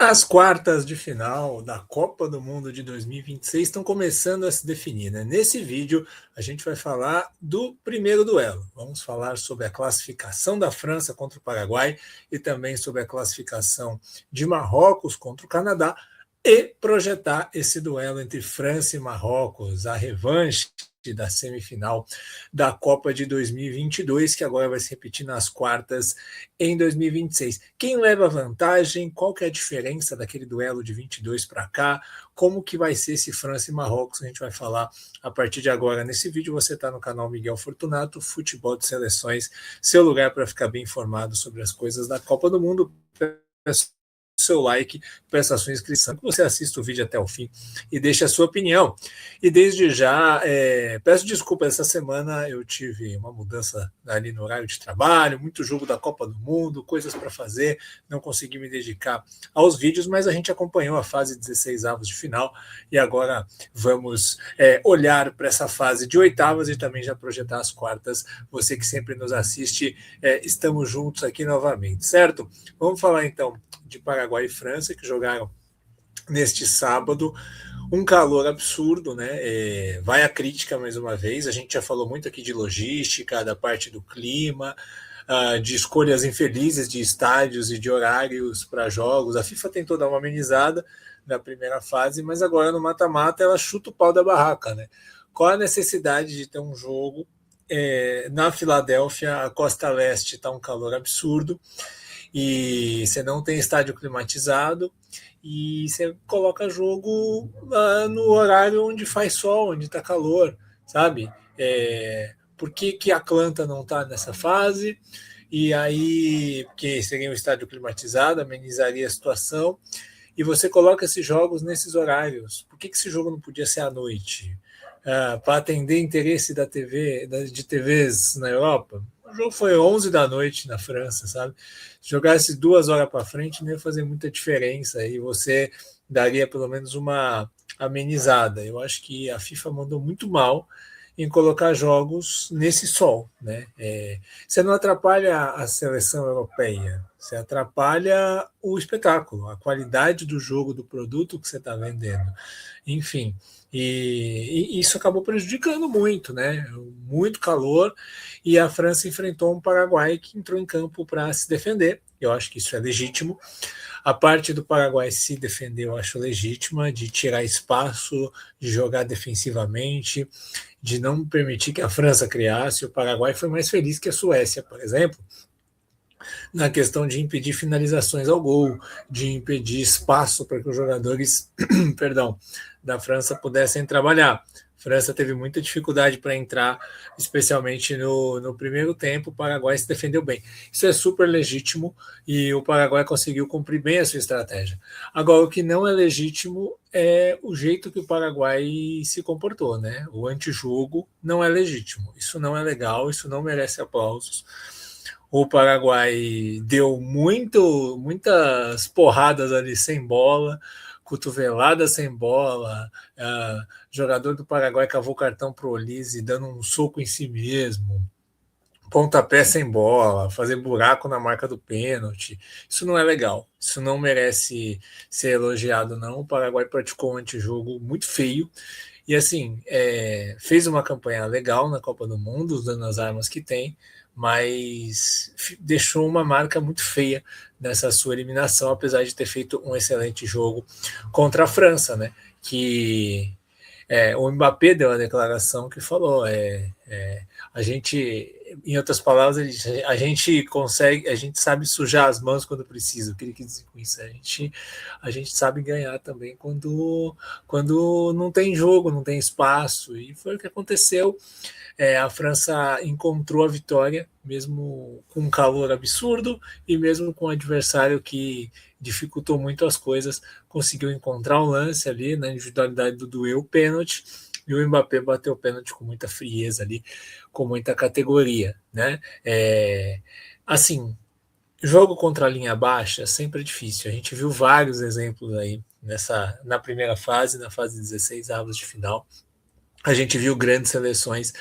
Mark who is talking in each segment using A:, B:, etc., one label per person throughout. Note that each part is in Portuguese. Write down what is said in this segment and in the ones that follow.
A: As quartas de final da Copa do Mundo de 2026 estão começando a se definir, né? Nesse vídeo, a gente vai falar do primeiro duelo. Vamos falar sobre a classificação da França contra o Paraguai e também sobre a classificação de Marrocos contra o Canadá e projetar esse duelo entre França e Marrocos, a revanche da semifinal da Copa de 2022, que agora vai se repetir nas quartas em 2026. Quem leva vantagem? Qual que é a diferença daquele duelo de 22 para cá? Como que vai ser esse França e Marrocos? A gente vai falar a partir de agora nesse vídeo. Você está no canal Miguel Fortunato, Futebol de Seleções, seu lugar para ficar bem informado sobre as coisas da Copa do Mundo. Seu like, peça a sua inscrição, que você assista o vídeo até o fim e deixe a sua opinião. E desde já, peço desculpa, essa semana eu tive uma mudança ali no horário de trabalho, muito jogo da Copa do Mundo, coisas para fazer, não consegui me dedicar aos vídeos, mas a gente acompanhou a fase 16 avos de final e agora vamos olhar para essa fase de oitavas e também já projetar as quartas. Você que sempre nos assiste, estamos juntos aqui novamente, certo? Vamos falar então de Paraguai e França, que jogaram neste sábado. Um calor absurdo, né? Vai a crítica mais uma vez. A gente já falou muito aqui de logística, da parte do clima, de escolhas infelizes de estádios e de horários para jogos. A FIFA tentou dar uma amenizada na primeira fase, mas agora no mata-mata ela chuta o pau da barraca, né? Qual a necessidade de ter um jogo na Filadélfia, a costa leste está um calor absurdo, e você não tem estádio climatizado, e você coloca jogo no horário onde faz sol, onde está calor, sabe? Por que a Atlanta não está nessa fase? E aí, porque seria um estádio climatizado, amenizaria a situação, e você coloca esses jogos nesses horários. Por que esse jogo não podia ser à noite? Para atender interesse da TV, de TVs na Europa? O jogo foi 11 da noite na França, sabe? Se jogasse 2 horas para frente, não ia fazer muita diferença e você daria pelo menos uma amenizada. Eu acho que a FIFA mandou muito mal em colocar jogos nesse sol, né? Você não atrapalha a seleção europeia, você atrapalha o espetáculo, a qualidade do jogo, do produto que você está vendendo. Enfim, e isso acabou prejudicando muito, né? Muito calor, e a França enfrentou um Paraguai que entrou em campo para se defender. Eu acho que isso é legítimo. A parte do Paraguai se defender, eu acho legítima, de tirar espaço, de jogar defensivamente, de não permitir que a França criasse. O Paraguai foi mais feliz que a Suécia, por exemplo, na questão de impedir finalizações ao gol, de impedir espaço para que os jogadores perdão, da França pudessem trabalhar. A França teve muita dificuldade para entrar, especialmente no primeiro tempo. O Paraguai se defendeu bem. Isso é super legítimo e o Paraguai conseguiu cumprir bem a sua estratégia. Agora, o que não é legítimo é o jeito que o Paraguai se comportou, né? O antijogo não é legítimo. Isso não é legal, isso não merece aplausos. O Paraguai deu muitas porradas ali sem bola, cotovelada sem bola, jogador do Paraguai cavou cartão para o Olise dando um soco em si mesmo, pontapé sem bola, fazer buraco na marca do pênalti. Isso não é legal, isso não merece ser elogiado, não. O Paraguai praticou um antijogo muito feio e, assim, fez uma campanha legal na Copa do Mundo, usando as armas que tem, mas deixou uma marca muito feia nessa sua eliminação, apesar de ter feito um excelente jogo contra a França, né? Que o Mbappé deu uma declaração que falou: a gente, em outras palavras, a gente consegue, a gente sabe sujar as mãos quando precisa. O que ele quis dizer com isso? A gente sabe ganhar também quando não tem jogo, não tem espaço, e foi o que aconteceu. A França encontrou a vitória, mesmo com um calor absurdo e mesmo com um adversário que dificultou muito as coisas, conseguiu encontrar um lance ali na individualidade do duelo, o pênalti, e o Mbappé bateu o pênalti com muita frieza ali, com muita categoria, né? Assim, jogo contra a linha baixa sempre é difícil. A gente viu vários exemplos aí na primeira fase, na fase 16 avos de final. A gente viu grandes seleções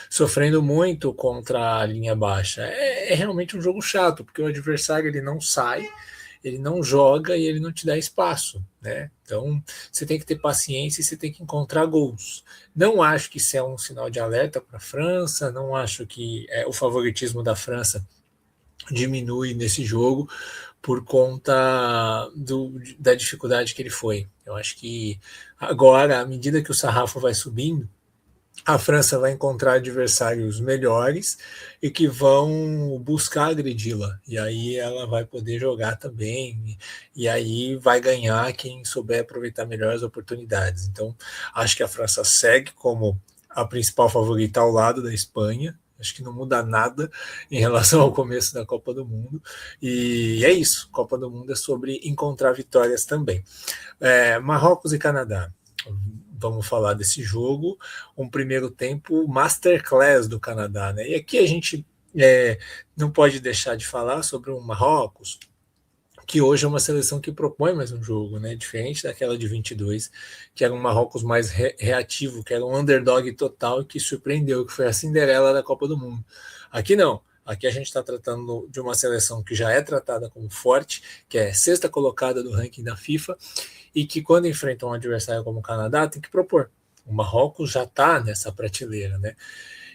A: sofrendo muito contra a linha baixa. É realmente um jogo chato, porque o adversário ele não sai, ele não joga e ele não te dá espaço, né? Então você tem que ter paciência e você tem que encontrar gols. Não acho que isso é um sinal de alerta para a França, não acho que o favoritismo da França diminui nesse jogo por conta da dificuldade que ele foi. Eu acho que agora, à medida que o sarrafo vai subindo, a França vai encontrar adversários melhores e que vão buscar agredi-la. E aí ela vai poder jogar também. E aí vai ganhar quem souber aproveitar melhor as oportunidades. Então, acho que a França segue como a principal favorita ao lado da Espanha. Acho que não muda nada em relação ao começo da Copa do Mundo. E é isso. Copa do Mundo é sobre encontrar vitórias também. Marrocos e Canadá. Vamos falar desse jogo, um primeiro tempo masterclass do Canadá, né? E aqui a gente não pode deixar de falar sobre o Marrocos, que hoje é uma seleção que propõe mais um jogo, né? Diferente daquela de 22, que era um Marrocos mais reativo, que era um underdog total e que surpreendeu, que foi a Cinderela da Copa do Mundo. Aqui não. Aqui a gente está tratando de uma seleção que já é tratada como forte, que é sexta colocada do ranking da FIFA, e que quando enfrenta um adversário como o Canadá tem que propor. O Marrocos já está nessa prateleira, né?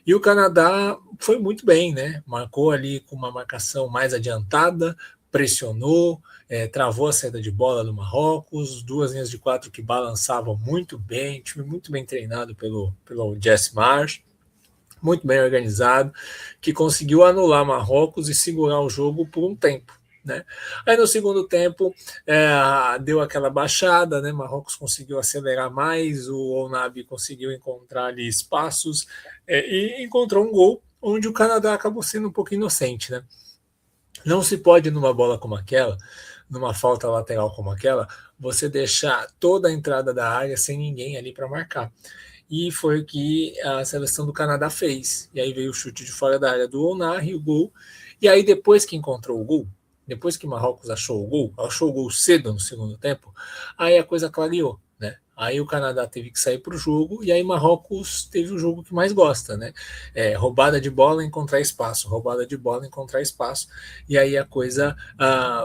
A: E o Canadá foi muito bem, né? Marcou ali com uma marcação mais adiantada, pressionou, travou a saída de bola do Marrocos, duas linhas de quatro que balançavam muito bem, time muito bem treinado pelo Jesse Marsh, muito bem organizado, que conseguiu anular Marrocos e segurar o jogo por um tempo. Né? Aí no segundo tempo deu aquela baixada, né? Marrocos conseguiu acelerar mais, o Ounabi conseguiu encontrar ali espaços e encontrou um gol onde o Canadá acabou sendo um pouco inocente, né? Não se pode numa bola como aquela, numa falta lateral como aquela, você deixar toda a entrada da área sem ninguém ali para marcar. E foi o que a seleção do Canadá fez. E aí veio o chute de fora da área do Ounahi, o gol. E aí depois que encontrou o gol, depois que Marrocos achou o gol cedo no segundo tempo, aí a coisa clareou, né? Aí o Canadá teve que sair para o jogo e aí Marrocos teve o jogo que mais gosta, né? Roubada de bola, encontrar espaço, roubada de bola, encontrar espaço, e aí a coisa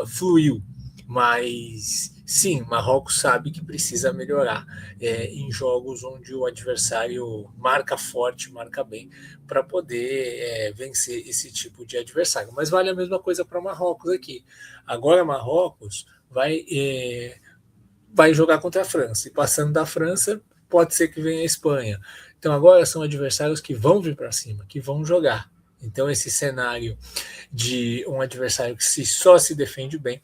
A: fluiu. Mas sim, Marrocos sabe que precisa melhorar em jogos onde o adversário marca forte, marca bem, para poder vencer esse tipo de adversário. Mas vale a mesma coisa para Marrocos aqui. Agora Marrocos vai jogar contra a França, e passando da França, pode ser que venha a Espanha. Então agora são adversários que vão vir para cima, que vão jogar. Então esse cenário de um adversário que só se defende bem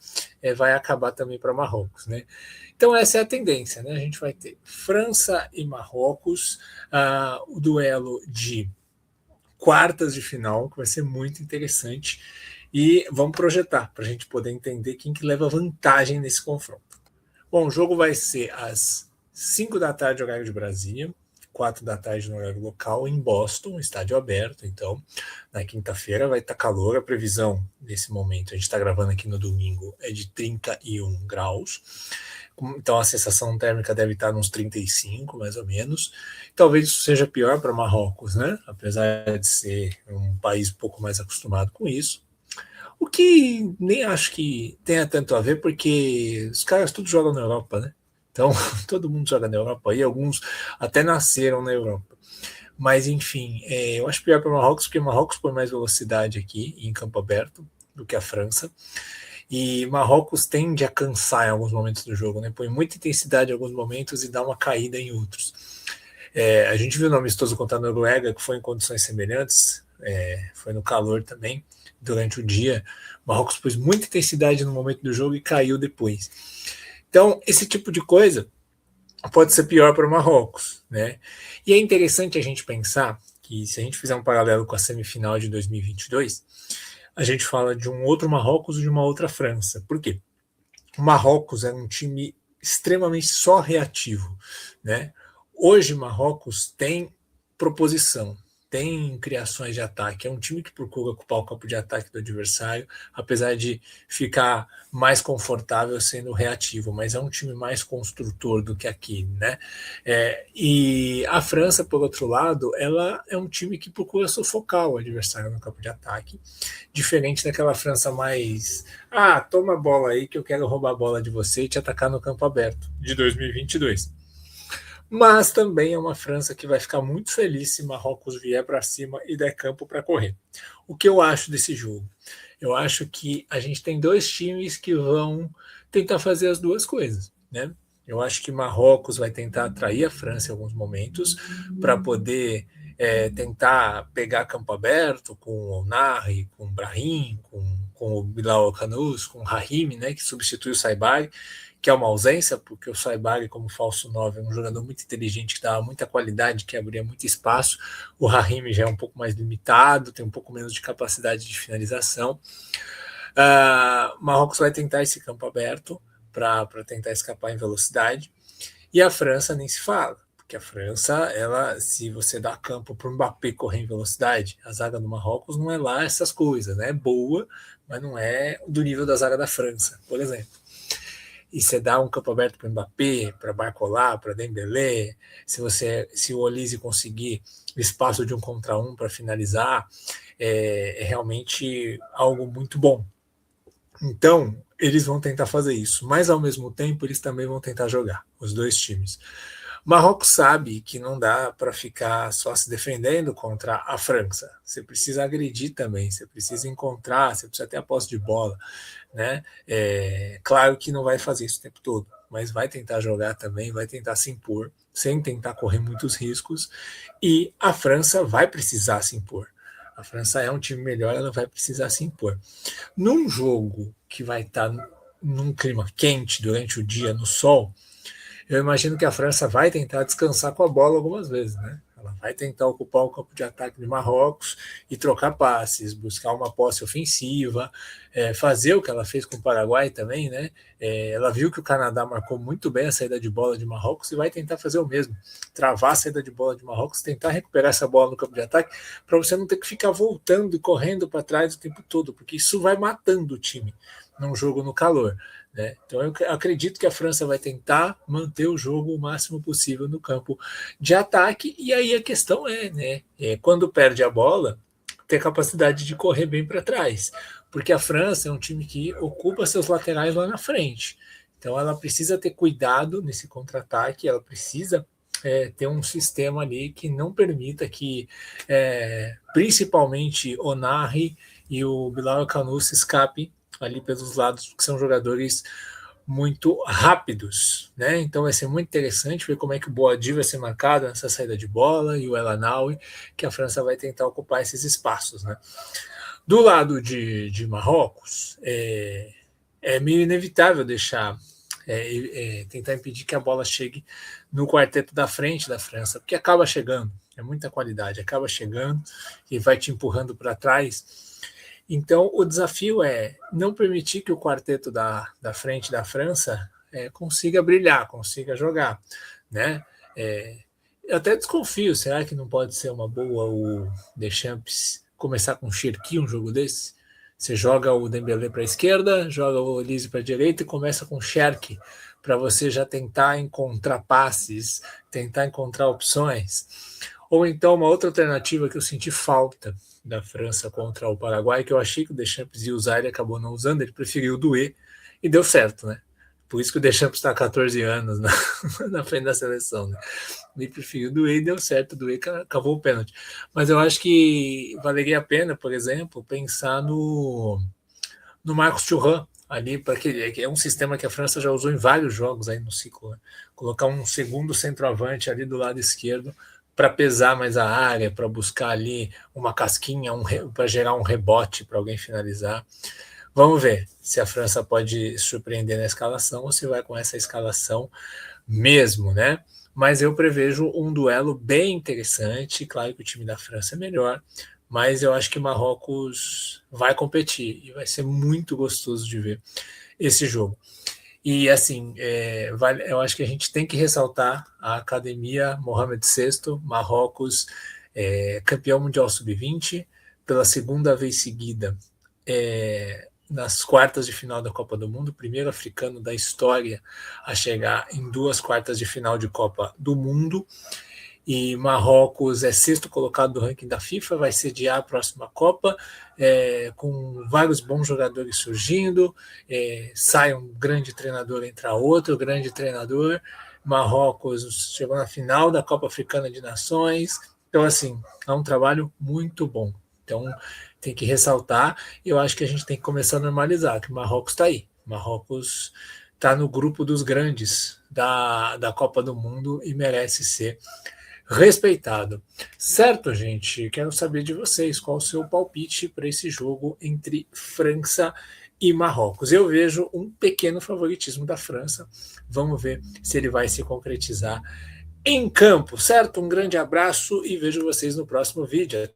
A: vai acabar também para Marrocos, né? Então essa é a tendência, né? A gente vai ter França e Marrocos, o duelo de quartas de final, que vai ser muito interessante, e vamos projetar para a gente poder entender quem que leva vantagem nesse confronto. Bom, o jogo vai ser às 5 da tarde, horário de Brasília, 4 da tarde no horário local, em Boston, estádio aberto. Então, na quinta-feira vai estar calor. A previsão nesse momento, a gente está gravando aqui no domingo, é de 31 graus. Então, a sensação térmica deve estar nos 35, mais ou menos. Talvez isso seja pior para Marrocos, né? Apesar de ser um país um pouco mais acostumado com isso. O que nem acho que tenha tanto a ver, porque os caras tudo jogam na Europa, né? Então, todo mundo joga na Europa e alguns até nasceram na Europa. Mas, enfim, eu acho pior para o Marrocos, porque o Marrocos põe mais velocidade aqui em campo aberto do que a França. E Marrocos tende a cansar em alguns momentos do jogo, né? Põe muita intensidade em alguns momentos e dá uma caída em outros. A gente viu no amistoso contra a Noruega, que foi em condições semelhantes, foi no calor também, durante o dia. Marrocos pôs muita intensidade no momento do jogo e caiu depois. Então, esse tipo de coisa pode ser pior para o Marrocos, né? E é interessante a gente pensar que, se a gente fizer um paralelo com a semifinal de 2022, a gente fala de um outro Marrocos e de uma outra França. Por quê? O Marrocos era um time extremamente só reativo, né? Hoje, Marrocos tem proposição, tem criações de ataque, é um time que procura ocupar o campo de ataque do adversário, apesar de ficar mais confortável sendo reativo, mas é um time mais construtor do que aqui, né? E a França, por outro lado, ela é um time que procura sufocar o adversário no campo de ataque, diferente daquela França mais toma a bola aí que eu quero roubar a bola de você e te atacar no campo aberto, de 2022. Mas também é uma França que vai ficar muito feliz se Marrocos vier para cima e der campo para correr. O que eu acho desse jogo? Eu acho que a gente tem dois times que vão tentar fazer as duas coisas, né? Eu acho que Marrocos vai tentar atrair a França em alguns momentos para poder tentar pegar campo aberto com o Onari, com o Brahim, com o Bilal Kanous, com o Rahimi, né, que substitui o Saibari, que é uma ausência, porque o Saibari, como falso 9, é um jogador muito inteligente, que dava muita qualidade, que abria muito espaço. O Rahimi já é um pouco mais limitado, tem um pouco menos de capacidade de finalização. Marrocos vai tentar esse campo aberto para tentar escapar em velocidade. E a França nem se fala, porque a França, ela, se você dá campo para o Mbappé correr em velocidade, a zaga do Marrocos não é lá essas coisas, né? É boa, mas não é do nível da zaga da França, por exemplo. E você dá um campo aberto para o Mbappé, para Barcola, para Dembélé, se o Olise conseguir espaço de 1 contra 1 para finalizar, é realmente algo muito bom. Então, eles vão tentar fazer isso, mas ao mesmo tempo eles também vão tentar jogar, os dois times. Marrocos sabe que não dá para ficar só se defendendo contra a França. Você precisa agredir também, você precisa encontrar, você precisa ter a posse de bola, né? Claro que não vai fazer isso o tempo todo, mas vai tentar jogar também, vai tentar se impor, sem tentar correr muitos riscos, e a França vai precisar se impor. A França é um time melhor, ela vai precisar se impor. Num jogo que vai estar num clima quente durante o dia, no sol, eu imagino que a França vai tentar descansar com a bola algumas vezes, né? Ela vai tentar ocupar o campo de ataque de Marrocos e trocar passes, buscar uma posse ofensiva, fazer o que ela fez com o Paraguai também, né? Ela viu que o Canadá marcou muito bem a saída de bola de Marrocos e vai tentar fazer o mesmo, travar a saída de bola de Marrocos, tentar recuperar essa bola no campo de ataque, para você não ter que ficar voltando e correndo para trás o tempo todo, porque isso vai matando o time num jogo no calor. Né? Então eu acredito que a França vai tentar manter o jogo o máximo possível no campo de ataque, e aí a questão né, quando perde a bola, ter capacidade de correr bem para trás, porque a França é um time que ocupa seus laterais lá na frente, então ela precisa ter cuidado nesse contra-ataque, ela precisa ter um sistema ali que não permita que principalmente Onari e o Bilal Kanous se escapem ali pelos lados, que são jogadores muito rápidos, né? Então vai ser muito interessante ver como é que o Boadi vai ser marcado nessa saída de bola e o El Anaoui, que a França vai tentar ocupar esses espaços, né? Do lado de Marrocos, é meio inevitável deixar, tentar impedir que a bola chegue no quarteto da frente da França, porque acaba chegando, é muita qualidade, acaba chegando e vai te empurrando para trás. Então, o desafio é não permitir que o quarteto da frente da França consiga brilhar, consiga jogar, né? Eu até desconfio, será que não pode ser uma boa o Deschamps começar com o Cherki um jogo desse? Você joga o Dembélé para a esquerda, joga o Olise para a direita e começa com o Cherki, para você já tentar encontrar passes, tentar encontrar opções. Ou então uma outra alternativa que eu senti falta da França contra o Paraguai, que eu achei que o Deschamps ia usar, ele acabou não usando, ele preferiu o Doué e deu certo, né? Por isso que o Deschamps está há 14 anos na frente da seleção, né? Ele preferiu o Doué e deu certo, o Doué cavou o pênalti. Mas eu acho que valeria a pena, por exemplo, pensar no Marcos Thuram ali, que é um sistema que a França já usou em vários jogos aí no ciclo, né? Colocar um segundo centroavante ali do lado esquerdo para pesar mais a área, para buscar ali uma casquinha, para gerar um rebote para alguém finalizar. Vamos ver se a França pode surpreender na escalação ou se vai com essa escalação mesmo, né? Mas eu prevejo um duelo bem interessante. Claro que o time da França é melhor, mas eu acho que Marrocos vai competir e vai ser muito gostoso de ver esse jogo. E assim, eu acho que a gente tem que ressaltar a Academia Mohamed VI, Marrocos, campeão mundial sub-20, pela segunda vez seguida, nas quartas de final da Copa do Mundo, o primeiro africano da história a chegar em 2 quartas de final de Copa do Mundo. E Marrocos é 6º colocado do ranking da FIFA, vai sediar a próxima Copa, com vários bons jogadores surgindo, sai um grande treinador, entra outro grande treinador. Marrocos chegou na final da Copa Africana de Nações, então assim, é um trabalho muito bom. Então tem que ressaltar, eu acho que a gente tem que começar a normalizar, que o Marrocos está aí, Marrocos está no grupo dos grandes da Copa do Mundo e merece ser respeitado. Certo, gente? Quero saber de vocês qual o seu palpite para esse jogo entre França e Marrocos. Eu vejo um pequeno favoritismo da França. Vamos ver se ele vai se concretizar em campo, certo? Um grande abraço e vejo vocês no próximo vídeo.